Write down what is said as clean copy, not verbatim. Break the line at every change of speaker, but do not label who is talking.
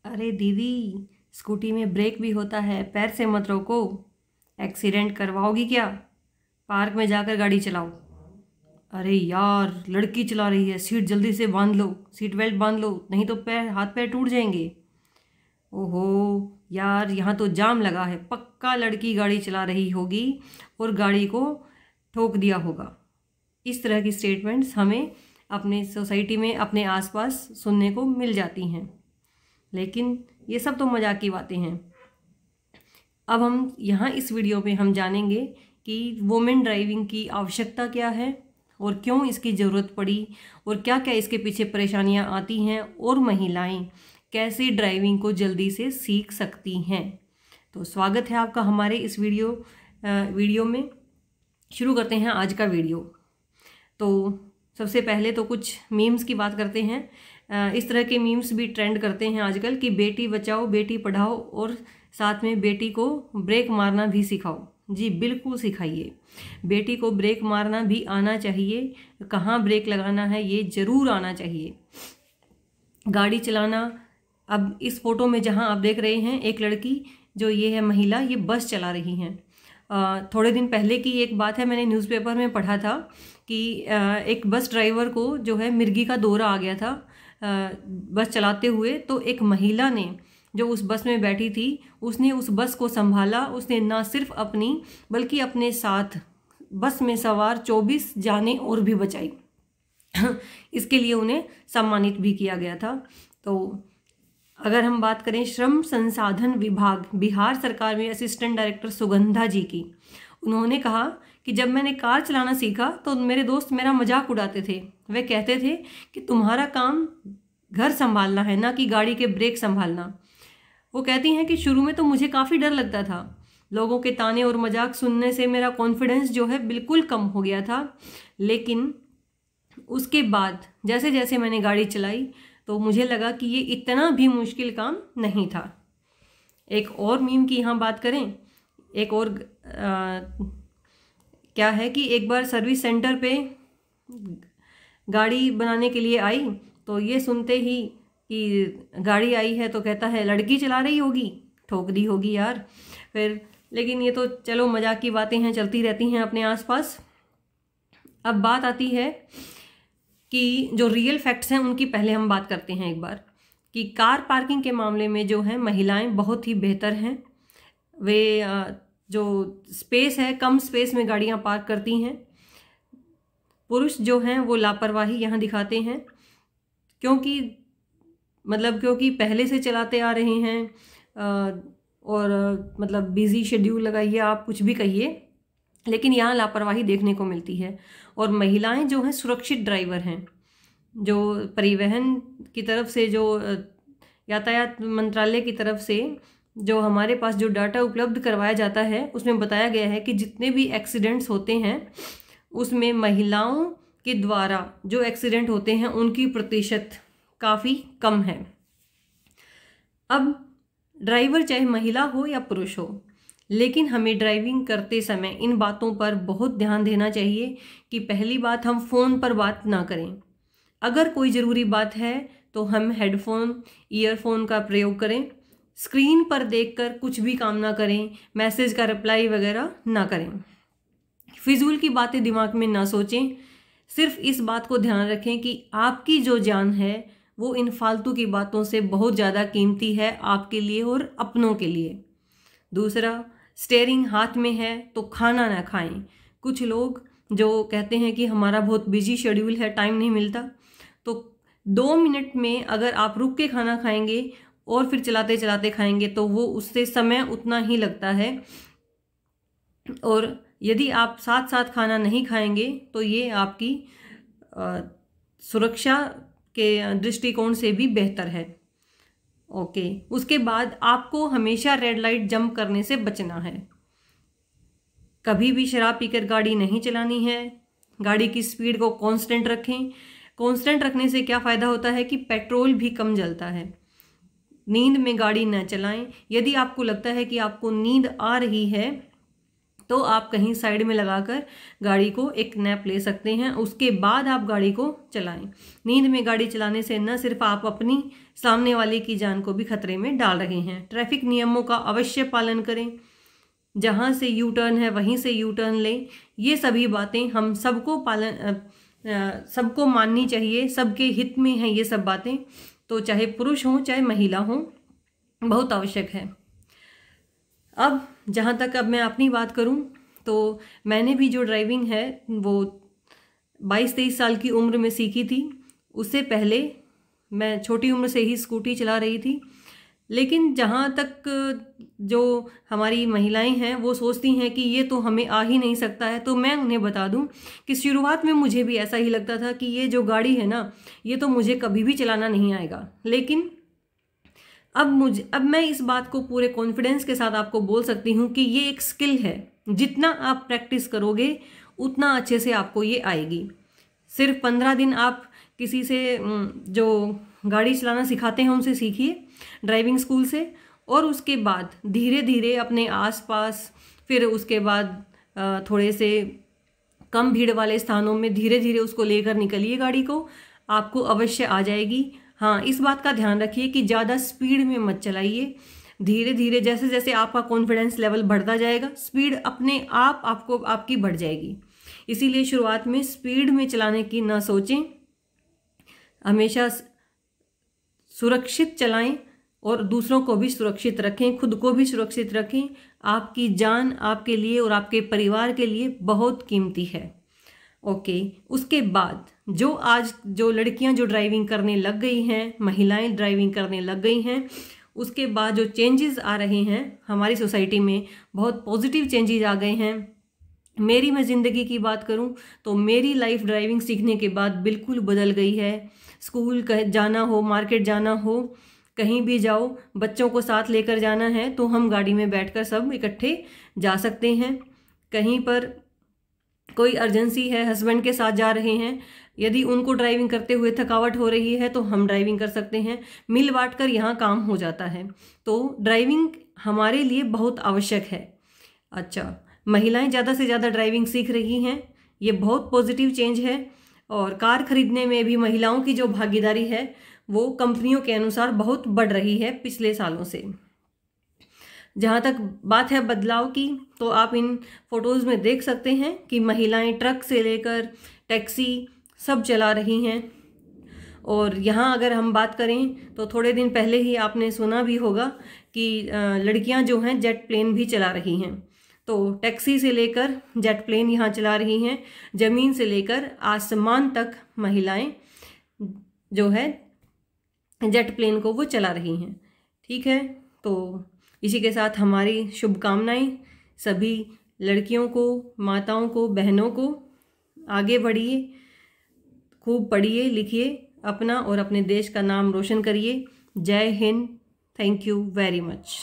अरे दीदी, स्कूटी में ब्रेक भी होता है, पैर से मत रोको। एक्सीडेंट करवाओगी क्या? पार्क में जाकर गाड़ी चलाओ। अरे यार, लड़की चला रही है, सीट जल्दी से बांध लो, सीट बेल्ट बांध लो, नहीं तो पैर हाथ पैर टूट जाएंगे। ओहो यार, यहाँ तो जाम लगा है, पक्का लड़की गाड़ी चला रही होगी और गाड़ी को ठोक दिया होगा। इस तरह की स्टेटमेंट्स हमें अपने सोसाइटी में अपने आसपास सुनने को मिल जाती हैं, लेकिन ये सब तो मजाक की बातें हैं। अब हम यहाँ इस वीडियो में हम जानेंगे कि वुमेन ड्राइविंग की आवश्यकता क्या है और क्यों इसकी ज़रूरत पड़ी और क्या क्या इसके पीछे परेशानियाँ आती हैं और महिलाएं कैसे ड्राइविंग को जल्दी से सीख सकती हैं। तो स्वागत है आपका हमारे इस वीडियो में। शुरू करते हैं आज का वीडियो। तो सबसे पहले तो कुछ मीम्स की बात करते हैं। इस तरह के मीम्स भी ट्रेंड करते हैं आजकल कि बेटी बचाओ बेटी पढ़ाओ और साथ में बेटी को ब्रेक मारना भी सिखाओ। जी बिल्कुल सिखाइए, बेटी को ब्रेक मारना भी आना चाहिए, कहाँ ब्रेक लगाना है ये ज़रूर आना चाहिए। गाड़ी चलाना, अब इस फोटो में जहाँ आप देख रहे हैं एक लड़की, जो ये है महिला, ये बस चला रही हैं। थोड़े दिन पहले की एक बात है, मैंने न्यूज़पेपर में पढ़ा था कि एक बस ड्राइवर को जो है मिर्गी का दौरा आ गया था बस चलाते हुए। तो एक महिला ने जो उस बस में बैठी थी, उसने उस बस को संभाला। उसने ना सिर्फ अपनी बल्कि अपने साथ बस में सवार 24 जानें और भी बचाई। इसके लिए उन्हें सम्मानित भी किया गया था। तो अगर हम बात करें श्रम संसाधन विभाग बिहार सरकार में असिस्टेंट डायरेक्टर सुगंधा जी की, उन्होंने कहा कि जब मैंने कार चलाना सीखा तो मेरे दोस्त मेरा मजाक उड़ाते थे। वे कहते थे कि तुम्हारा काम घर संभालना है, ना कि गाड़ी के ब्रेक संभालना। वो कहती हैं कि शुरू में तो मुझे काफ़ी डर लगता था, लोगों के ताने और मजाक सुनने से मेरा कॉन्फिडेंस जो है बिल्कुल कम हो गया था। लेकिन उसके बाद जैसे जैसे मैंने गाड़ी चलाई तो मुझे लगा कि ये इतना भी मुश्किल काम नहीं था। एक और मीम की यहाँ बात करें, एक और क्या है कि एक बार सर्विस सेंटर पे गाड़ी बनाने के लिए आई, तो ये सुनते ही कि गाड़ी आई है तो कहता है लड़की चला रही होगी, ठोक दी होगी यार। फिर लेकिन ये तो चलो मजाक की बातें हैं, चलती रहती हैं अपने आसपास। अब बात आती है कि जो रियल फैक्ट्स हैं उनकी पहले हम बात करते हैं एक बार, कि कार पार्किंग के मामले में जो है महिलाएं बहुत ही बेहतर हैं। वे जो स्पेस है, कम स्पेस में गाड़ियां पार्क करती हैं। पुरुष जो हैं वो लापरवाही यहाँ दिखाते हैं, क्योंकि पहले से चलाते आ रहे हैं और मतलब बिजी शेड्यूल लगाइए, आप कुछ भी कहिए, लेकिन यहाँ लापरवाही देखने को मिलती है। और महिलाएं जो हैं सुरक्षित ड्राइवर हैं। जो परिवहन की तरफ से, जो यातायात मंत्रालय की तरफ से जो हमारे पास जो डाटा उपलब्ध करवाया जाता है, उसमें बताया गया है कि जितने भी एक्सीडेंट्स होते हैं उसमें महिलाओं के द्वारा जो एक्सीडेंट होते हैं उनकी प्रतिशत काफ़ी कम है। अब ड्राइवर चाहे महिला हो या पुरुष हो, लेकिन हमें ड्राइविंग करते समय इन बातों पर बहुत ध्यान देना चाहिए कि पहली बात, हम फ़ोन पर बात ना करें। अगर कोई ज़रूरी बात है तो हम हेडफोन, ईयरफोन का प्रयोग करें। स्क्रीन पर देखकर कुछ भी काम ना करें, मैसेज का रिप्लाई वगैरह ना करें। फिजूल की बातें दिमाग में ना सोचें। सिर्फ इस बात को ध्यान रखें कि आपकी जो जान है वो इन फालतू की बातों से बहुत ज़्यादा कीमती है आपके लिए और अपनों के लिए। दूसरा, स्टेयरिंग हाथ में है तो खाना ना खाएं। कुछ लोग जो कहते हैं कि हमारा बहुत बिजी शेड्यूल है, टाइम नहीं मिलता, तो 2 मिनट में अगर आप रुक के खाना खाएंगे और फिर चलाते चलाते खाएंगे तो वो उससे समय उतना ही लगता है। और यदि आप साथ साथ खाना नहीं खाएंगे तो ये आपकी सुरक्षा के दृष्टिकोण से भी बेहतर है। ओके, उसके बाद आपको हमेशा रेड लाइट जंप करने से बचना है। कभी भी शराब पीकर गाड़ी नहीं चलानी है। गाड़ी की स्पीड को कांस्टेंट रखें। कांस्टेंट रखने से क्या फ़ायदा होता है कि पेट्रोल भी कम जलता है। नींद में गाड़ी न चलाएं। यदि आपको लगता है कि आपको नींद आ रही है तो आप कहीं साइड में लगाकर गाड़ी को एक नैप ले सकते हैं, उसके बाद आप गाड़ी को चलाएं। नींद में गाड़ी चलाने से न सिर्फ आप अपनी, सामने वाले की जान को भी खतरे में डाल रहे हैं। ट्रैफिक नियमों का अवश्य पालन करें, जहां से यू टर्न है वहीं से यू टर्न लें। ये सभी बातें हम सबको माननी चाहिए, सबके हित में हैं ये सब बातें, तो चाहे पुरुष हों चाहे महिला हों, बहुत आवश्यक है। अब जहाँ तक अब मैं अपनी बात करूँ तो मैंने भी जो ड्राइविंग है वो 22-23 साल की उम्र में सीखी थी। उससे पहले मैं छोटी उम्र से ही स्कूटी चला रही थी। लेकिन जहाँ तक जो हमारी महिलाएं हैं वो सोचती हैं कि ये तो हमें आ ही नहीं सकता है, तो मैं उन्हें बता दूं कि शुरुआत में मुझे भी ऐसा ही लगता था कि ये जो गाड़ी है ना, ये तो मुझे कभी भी चलाना नहीं आएगा। लेकिन अब मैं इस बात को पूरे कॉन्फिडेंस के साथ आपको बोल सकती हूँ कि ये एक स्किल है। जितना आप प्रैक्टिस करोगे उतना अच्छे से आपको ये आएगी। सिर्फ 15 दिन आप किसी से जो गाड़ी चलाना सिखाते हैं उनसे सीखिए, ड्राइविंग स्कूल से, और उसके बाद धीरे धीरे अपने आसपास, फिर उसके बाद थोड़े से कम भीड़ वाले स्थानों में धीरे धीरे उसको लेकर निकलिए गाड़ी को, आपको अवश्य आ जाएगी। हाँ, इस बात का ध्यान रखिए कि ज़्यादा स्पीड में मत चलाइए। धीरे धीरे जैसे जैसे आपका कॉन्फिडेंस लेवल बढ़ता जाएगा, स्पीड अपने आप आपकी बढ़ जाएगी। इसीलिए शुरुआत में स्पीड में चलाने की ना सोचें, हमेशा सुरक्षित चलाएं और दूसरों को भी सुरक्षित रखें, खुद को भी सुरक्षित रखें। आपकी जान आपके लिए और आपके परिवार के लिए बहुत कीमती है। ओके, उसके बाद आज जो लड़कियां जो ड्राइविंग करने लग गई हैं, महिलाएं ड्राइविंग करने लग गई हैं, उसके बाद जो चेंजेस आ रहे हैं हमारी सोसाइटी में, बहुत पॉजिटिव चेंजेस आ गए हैं। मैं ज़िंदगी की बात करूं तो मेरी लाइफ ड्राइविंग सीखने के बाद बिल्कुल बदल गई है। स्कूल जाना हो, मार्केट जाना हो, कहीं भी जाओ, बच्चों को साथ लेकर जाना है तो हम गाड़ी में बैठकर सब इकट्ठे जा सकते हैं। कहीं पर कोई अर्जेंसी है, हस्बैंड के साथ जा रहे हैं, यदि उनको ड्राइविंग करते हुए थकावट हो रही है तो हम ड्राइविंग कर सकते हैं। मिल बांट कर यहाँ काम हो जाता है। तो ड्राइविंग हमारे लिए बहुत आवश्यक है। अच्छा, महिलाएं ज़्यादा से ज़्यादा ड्राइविंग सीख रही हैं, ये बहुत पॉजिटिव चेंज है। और कार खरीदने में भी महिलाओं की जो भागीदारी है वो कंपनियों के अनुसार बहुत बढ़ रही है पिछले सालों से। जहाँ तक बात है बदलाव की, तो आप इन फोटोज़ में देख सकते हैं कि महिलाएं ट्रक से लेकर टैक्सी सब चला रही हैं। और यहाँ अगर हम बात करें तो थोड़े दिन पहले ही आपने सुना भी होगा कि लड़कियाँ जो हैं जेट प्लेन भी चला रही हैं। तो टैक्सी से लेकर जेट प्लेन यहाँ चला रही हैं, ज़मीन से लेकर आसमान तक महिलाएं जो है जेट प्लेन को वो चला रही हैं। ठीक है, तो इसी के साथ हमारी शुभकामनाएं सभी लड़कियों को, माताओं को, बहनों को। आगे बढ़िए, खूब पढ़िए लिखिए, अपना और अपने देश का नाम रोशन करिए। जय Hind. Thank you very much.